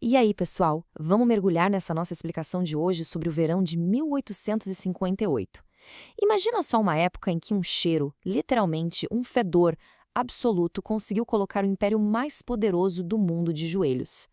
E aí, pessoal, vamos mergulhar nessa nossa explicação de hoje sobre o verão de 1858. Imagina só uma época em que um cheiro, literalmente um fedor absoluto, conseguiu colocar o império mais poderoso do mundo de joelhos.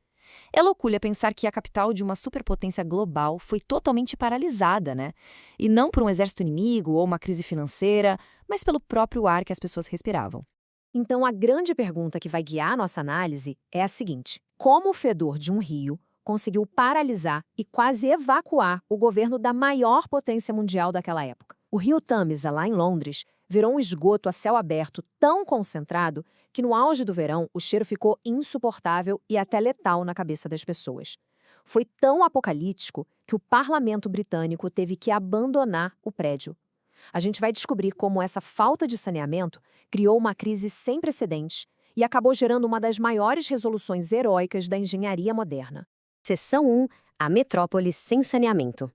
É loucura pensar que a capital de uma superpotência global foi totalmente paralisada, né? E não por um exército inimigo ou uma crise financeira, mas pelo próprio ar que as pessoas respiravam. Então, a grande pergunta que vai guiar a nossa análise é a seguinte: como o fedor de um rio conseguiu paralisar e quase evacuar o governo da maior potência mundial daquela época? O rio Tâmisa, lá em Londres, virou um esgoto a céu aberto tão concentrado que no auge do verão o cheiro ficou insuportável e até letal na cabeça das pessoas. Foi tão apocalíptico que o parlamento britânico teve que abandonar o prédio. A gente vai descobrir como essa falta de saneamento criou uma crise sem precedentes e acabou gerando uma das maiores resoluções heróicas da engenharia moderna. Seção 1. A metrópole sem saneamento.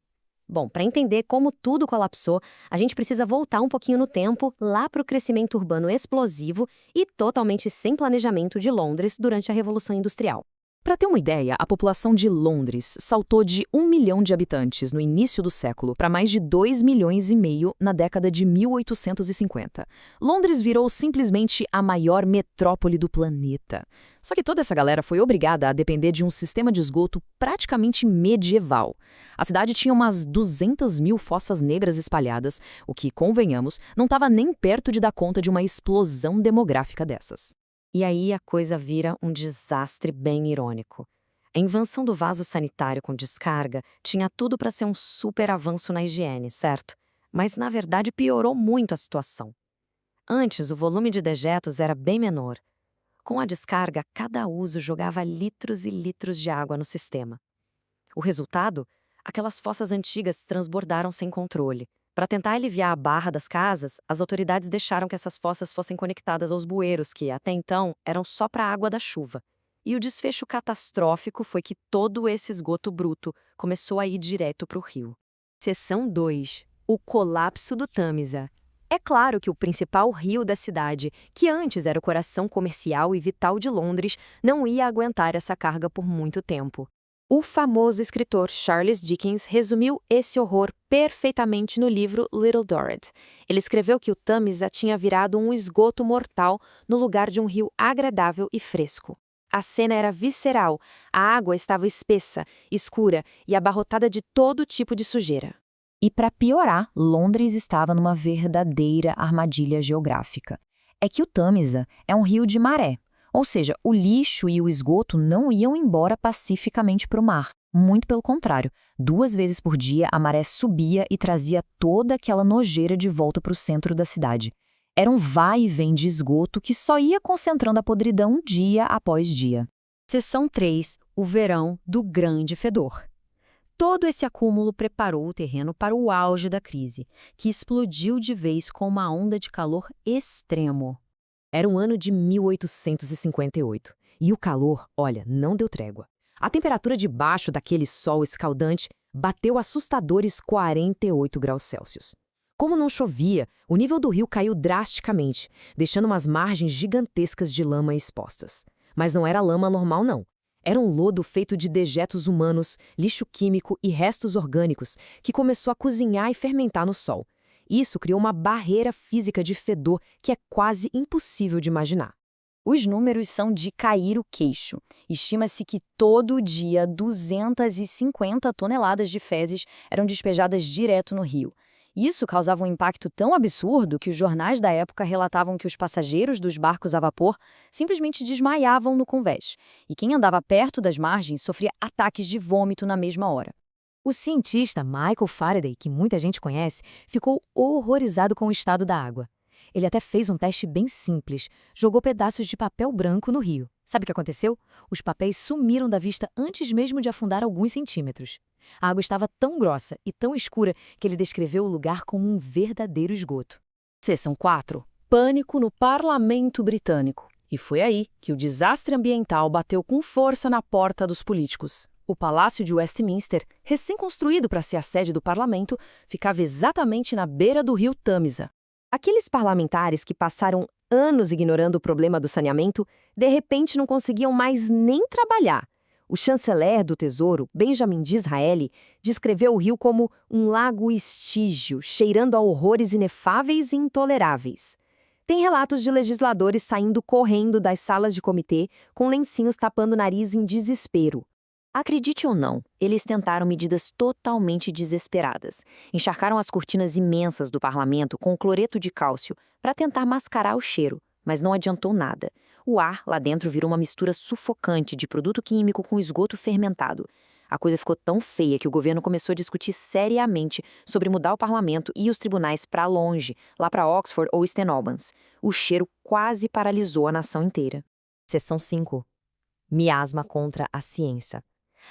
Bom, para entender como tudo colapsou, a gente precisa voltar um pouquinho no tempo, lá para o crescimento urbano explosivo e totalmente sem planejamento de Londres durante a Revolução Industrial. Para ter uma ideia, a população de Londres saltou de 1 milhão de habitantes no início do século para mais de 2,5 milhões na década de 1850. Londres virou simplesmente a maior metrópole do planeta. Só que toda essa galera foi obrigada a depender de um sistema de esgoto praticamente medieval. A cidade tinha umas 200 mil fossas negras espalhadas, o que, convenhamos, não estava nem perto de dar conta de uma explosão demográfica dessas. E aí a coisa vira um desastre bem irônico. A invenção do vaso sanitário com descarga tinha tudo para ser um super avanço na higiene, certo? Mas na verdade piorou muito a situação. Antes, o volume de dejetos era bem menor. Com a descarga, cada uso jogava litros e litros de água no sistema. O resultado? Aquelas fossas antigas transbordaram sem controle. Para tentar aliviar a barra das casas, as autoridades deixaram que essas fossas fossem conectadas aos bueiros que, até então, eram só para a água da chuva. E o desfecho catastrófico foi que todo esse esgoto bruto começou a ir direto para o rio. Seção 2. O colapso do Tâmisa. É claro que o principal rio da cidade, que antes era o coração comercial e vital de Londres, não ia aguentar essa carga por muito tempo. O famoso escritor Charles Dickens resumiu esse horror perfeitamente no livro Little Dorrit. Ele escreveu que o Tâmisa tinha virado um esgoto mortal no lugar de um rio agradável e fresco. A cena era visceral, a água estava espessa, escura e abarrotada de todo tipo de sujeira. E para piorar, Londres estava numa verdadeira armadilha geográfica. É que o Tâmisa é um rio de maré. Ou seja, o lixo e o esgoto não iam embora pacificamente para o mar. Muito pelo contrário, 2 vezes por dia a maré subia e trazia toda aquela nojeira de volta para o centro da cidade. Era um vai e vem de esgoto que só ia concentrando a podridão dia após dia. Seção 3. O verão do grande fedor. Todo esse acúmulo preparou o terreno para o auge da crise, que explodiu de vez com uma onda de calor extremo. Era um ano de 1858 e o calor, olha, não deu trégua. A temperatura debaixo daquele sol escaldante bateu assustadores 48 graus Celsius. Como não chovia, o nível do rio caiu drasticamente, deixando umas margens gigantescas de lama expostas. Mas não era lama normal, não. Era um lodo feito de dejetos humanos, lixo químico e restos orgânicos que começou a cozinhar e fermentar no sol. Isso criou uma barreira física de fedor que é quase impossível de imaginar. Os números são de cair o queixo. Estima-se que todo dia 250 toneladas de fezes eram despejadas direto no rio. Isso causava um impacto tão absurdo que os jornais da época relatavam que os passageiros dos barcos a vapor simplesmente desmaiavam no convés, e quem andava perto das margens sofria ataques de vômito na mesma hora. O cientista Michael Faraday, que muita gente conhece, ficou horrorizado com o estado da água. Ele até fez um teste bem simples, jogou pedaços de papel branco no rio. Sabe o que aconteceu? Os papéis sumiram da vista antes mesmo de afundar alguns centímetros. A água estava tão grossa e tão escura que ele descreveu o lugar como um verdadeiro esgoto. Seção 4. Pânico no Parlamento Britânico. E foi aí que o desastre ambiental bateu com força na porta dos políticos. O Palácio de Westminster, recém-construído para ser a sede do parlamento, ficava exatamente na beira do rio Tâmisa. Aqueles parlamentares que passaram anos ignorando o problema do saneamento, de repente não conseguiam mais nem trabalhar. O chanceler do Tesouro, Benjamin Disraeli, descreveu o rio como um lago estígio, cheirando a horrores inefáveis e intoleráveis. Tem relatos de legisladores saindo correndo das salas de comitê com lencinhos tapando o nariz em desespero. Acredite ou não, eles tentaram medidas totalmente desesperadas. Encharcaram as cortinas imensas do parlamento com cloreto de cálcio para tentar mascarar o cheiro, mas não adiantou nada. O ar lá dentro virou uma mistura sufocante de produto químico com esgoto fermentado. A coisa ficou tão feia que o governo começou a discutir seriamente sobre mudar o parlamento e os tribunais para longe, lá para Oxford ou St. Albans. O cheiro quase paralisou a nação inteira. Seção 5. Miasma contra a ciência.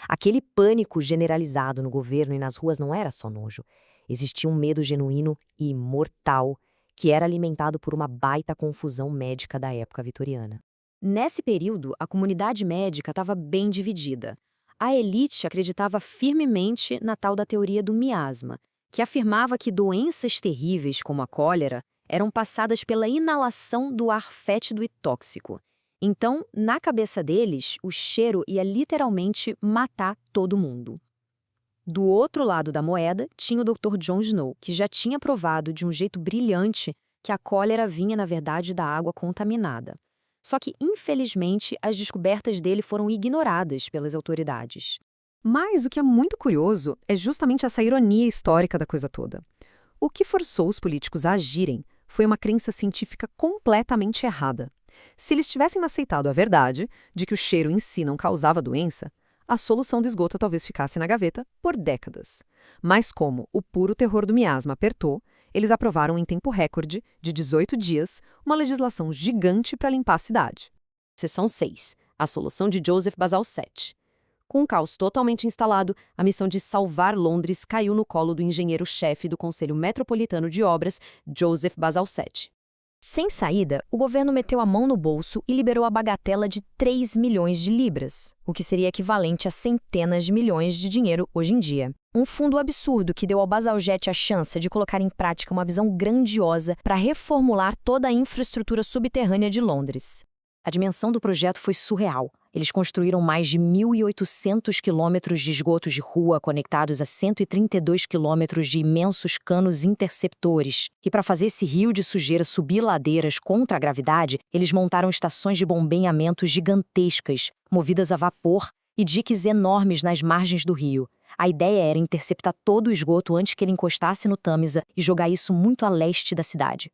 Aquele pânico generalizado no governo e nas ruas não era só nojo. Existia um medo genuíno e mortal que era alimentado por uma baita confusão médica da época vitoriana. Nesse período, a comunidade médica estava bem dividida. A elite acreditava firmemente na tal da teoria do miasma, que afirmava que doenças terríveis como a cólera eram passadas pela inalação do ar fétido e tóxico. Então, na cabeça deles, o cheiro ia literalmente matar todo mundo. Do outro lado da moeda, tinha o Dr. John Snow, que já tinha provado de um jeito brilhante que a cólera vinha, na verdade, da água contaminada. Só que, infelizmente, as descobertas dele foram ignoradas pelas autoridades. Mas o que é muito curioso é justamente essa ironia histórica da coisa toda. O que forçou os políticos a agirem foi uma crença científica completamente errada. Se eles tivessem aceitado a verdade de que o cheiro em si não causava doença, a solução do esgoto talvez ficasse na gaveta por décadas. Mas como o puro terror do miasma apertou, eles aprovaram em tempo recorde, de 18 dias, uma legislação gigante para limpar a cidade. Seção 6. A solução de Joseph Bazalgette. Com o caos totalmente instalado, a missão de salvar Londres caiu no colo do engenheiro-chefe do Conselho Metropolitano de Obras, Joseph Bazalgette. Sem saída, o governo meteu a mão no bolso e liberou a bagatela de 3 milhões de libras, o que seria equivalente a centenas de milhões de dinheiro hoje em dia. Um fundo absurdo que deu ao Bazalgette a chance de colocar em prática uma visão grandiosa para reformular toda a infraestrutura subterrânea de Londres. A dimensão do projeto foi surreal. Eles construíram mais de 1.800 quilômetros de esgotos de rua conectados a 132 quilômetros de imensos canos interceptores. E para fazer esse rio de sujeira subir ladeiras contra a gravidade, eles montaram estações de bombeamento gigantescas, movidas a vapor, e diques enormes nas margens do rio. A ideia era interceptar todo o esgoto antes que ele encostasse no Tâmisa e jogar isso muito a leste da cidade.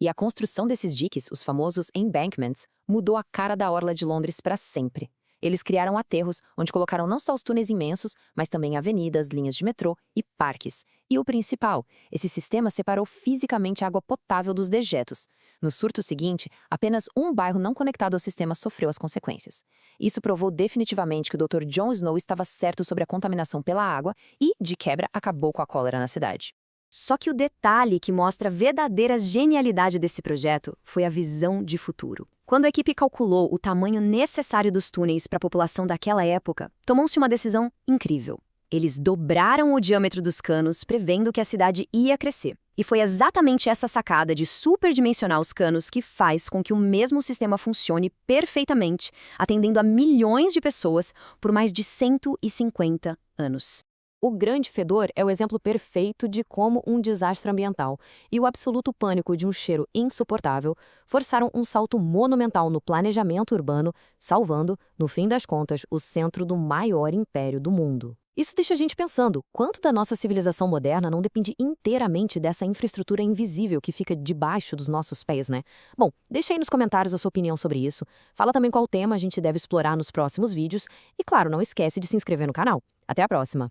E a construção desses diques, os famosos embankments, mudou a cara da orla de Londres para sempre. Eles criaram aterros, onde colocaram não só os túneis imensos, mas também avenidas, linhas de metrô e parques. E o principal, esse sistema separou fisicamente a água potável dos dejetos. No surto seguinte, apenas um bairro não conectado ao sistema sofreu as consequências. Isso provou definitivamente que o Dr. John Snow estava certo sobre a contaminação pela água e, de quebra, acabou com a cólera na cidade. Só que o detalhe que mostra a verdadeira genialidade desse projeto foi a visão de futuro. Quando a equipe calculou o tamanho necessário dos túneis para a população daquela época, tomou-se uma decisão incrível. Eles dobraram o diâmetro dos canos, prevendo que a cidade ia crescer. E foi exatamente essa sacada de superdimensionar os canos que faz com que o mesmo sistema funcione perfeitamente, atendendo a milhões de pessoas por mais de 150 anos. O grande fedor é o exemplo perfeito de como um desastre ambiental e o absoluto pânico de um cheiro insuportável forçaram um salto monumental no planejamento urbano, salvando, no fim das contas, o centro do maior império do mundo. Isso deixa a gente pensando, quanto da nossa civilização moderna não depende inteiramente dessa infraestrutura invisível que fica debaixo dos nossos pés, né? Bom, deixa aí nos comentários a sua opinião sobre isso. Fala também qual tema a gente deve explorar nos próximos vídeos e, claro, não esquece de se inscrever no canal. Até a próxima!